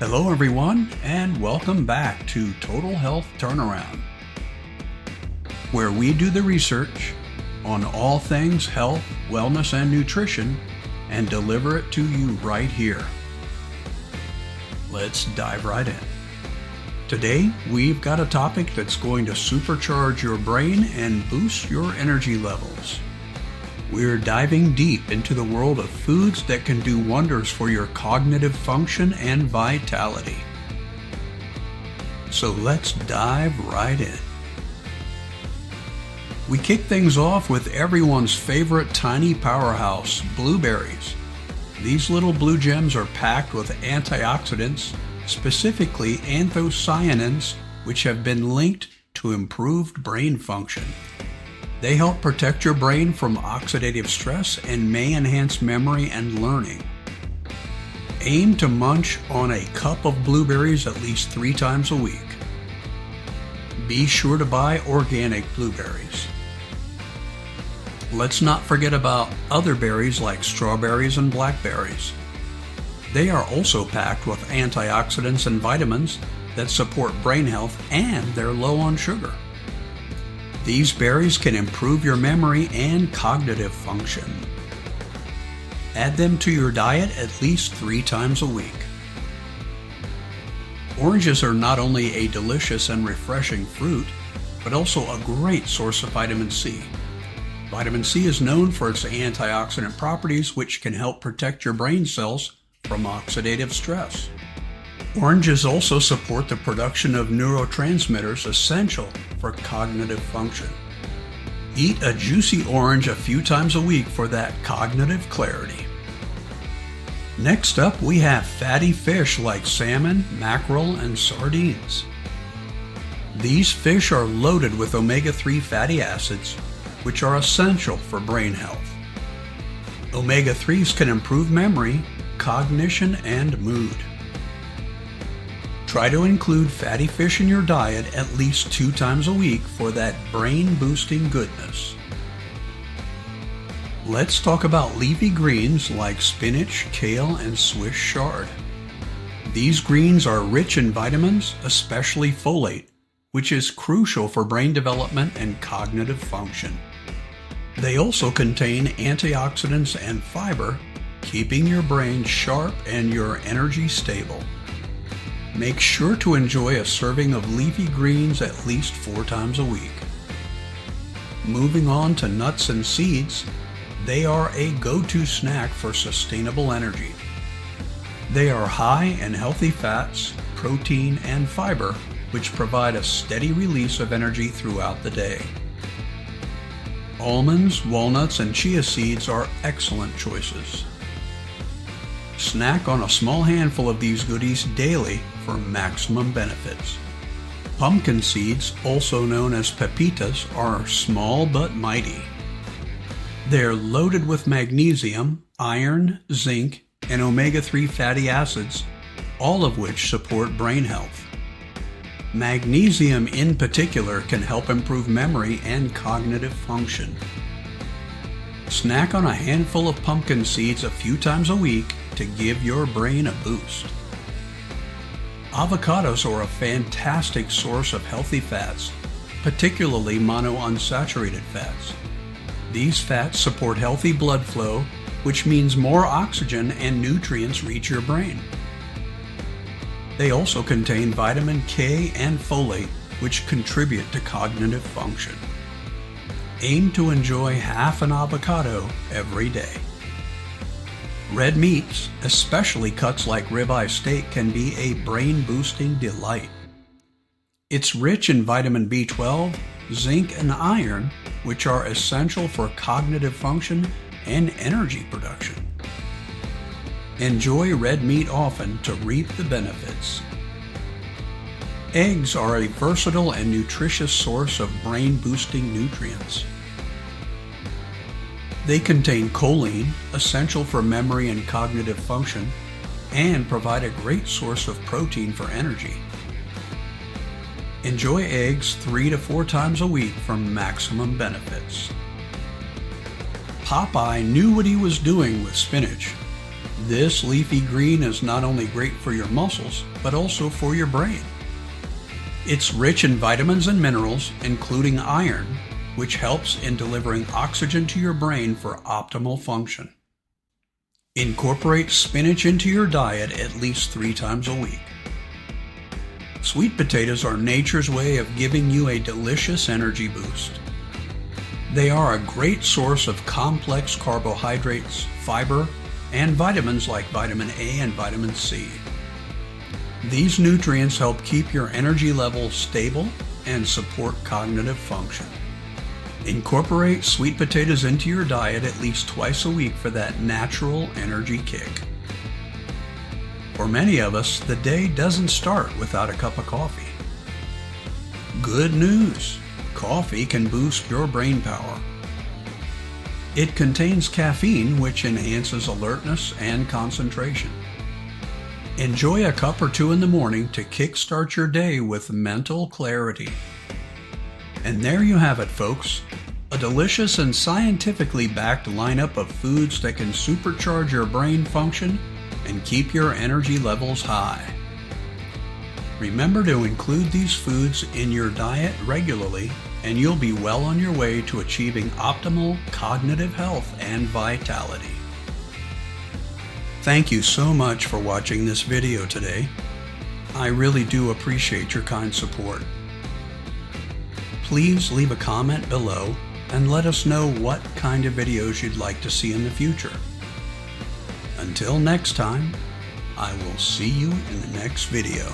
Hello everyone, and welcome back to Total Health Turnaround, where we do the research on all things health, wellness, and nutrition and deliver it to you right here. Let's dive right in. Today, we've got a topic that's going to supercharge your brain and boost your energy levels. We're diving deep into the world of foods that can do wonders for your cognitive function and vitality. So let's dive right in. We kick things off with everyone's favorite tiny powerhouse, blueberries. These little blue gems are packed with antioxidants, specifically anthocyanins, which have been linked to improved brain function. They help protect your brain from oxidative stress and may enhance memory and learning. Aim to munch on a cup of blueberries at least 3 times a week. Be sure to buy organic blueberries. Let's not forget about other berries like strawberries and blackberries. They are also packed with antioxidants and vitamins that support brain health, and they're low on sugar. These berries can improve your memory and cognitive function. Add them to your diet at least 3 times a week. Oranges are not only a delicious and refreshing fruit, but also a great source of vitamin C. Vitamin C is known for its antioxidant properties, which can help protect your brain cells from oxidative stress. Oranges also support the production of neurotransmitters essential for cognitive function. Eat a juicy orange a few times a week for that cognitive clarity. Next up, we have fatty fish like salmon, mackerel, and sardines. These fish are loaded with omega-3 fatty acids, which are essential for brain health. Omega-3s can improve memory, cognition, and mood. Try to include fatty fish in your diet at least 2 times a week for that brain-boosting goodness. Let's talk about leafy greens like spinach, kale, and Swiss chard. These greens are rich in vitamins, especially folate, which is crucial for brain development and cognitive function. They also contain antioxidants and fiber, keeping your brain sharp and your energy stable. Make sure to enjoy a serving of leafy greens at least 4 times a week. Moving on to nuts and seeds, they are a go-to snack for sustainable energy. They are high in healthy fats, protein, and fiber, which provide a steady release of energy throughout the day. Almonds, walnuts, and chia seeds are excellent choices. Snack on a small handful of these goodies daily for maximum benefits. Pumpkin seeds, also known as pepitas, are small but mighty. They're loaded with magnesium, iron, zinc, and omega-3 fatty acids, all of which support brain health. Magnesium in particular can help improve memory and cognitive function. Snack on a handful of pumpkin seeds a few times a week to give your brain a boost. Avocados are a fantastic source of healthy fats, particularly monounsaturated fats. These fats support healthy blood flow, which means more oxygen and nutrients reach your brain. They also contain vitamin K and folate, which contribute to cognitive function. Aim to enjoy half an avocado every day. Red meats, especially cuts like ribeye steak, can be a brain-boosting delight. It's rich in vitamin B12, zinc, and iron, which are essential for cognitive function and energy production. Enjoy red meat often to reap the benefits. Eggs are a versatile and nutritious source of brain-boosting nutrients. They contain choline, essential for memory and cognitive function, and provide a great source of protein for energy. Enjoy eggs 3 to 4 times a week for maximum benefits. Popeye knew what he was doing with spinach. This leafy green is not only great for your muscles, but also for your brain. It's rich in vitamins and minerals, including iron, which helps in delivering oxygen to your brain for optimal function. Incorporate spinach into your diet at least 3 times a week. Sweet potatoes are nature's way of giving you a delicious energy boost. They are a great source of complex carbohydrates, fiber, and vitamins like vitamin A and vitamin C. These nutrients help keep your energy levels stable and support cognitive function. Incorporate sweet potatoes into your diet at least twice a week for that natural energy kick. For many of us, the day doesn't start without a cup of coffee. Good news! Coffee can boost your brain power. It contains caffeine, which enhances alertness and concentration. Enjoy a cup or 2 in the morning to kickstart your day with mental clarity. And there you have it, folks. A delicious and scientifically backed lineup of foods that can supercharge your brain function and keep your energy levels high. Remember to include these foods in your diet regularly, and you'll be well on your way to achieving optimal cognitive health and vitality. Thank you so much for watching this video today. I really do appreciate your kind support. Please leave a comment below and let us know what kind of videos you'd like to see in the future. Until next time, I will see you in the next video.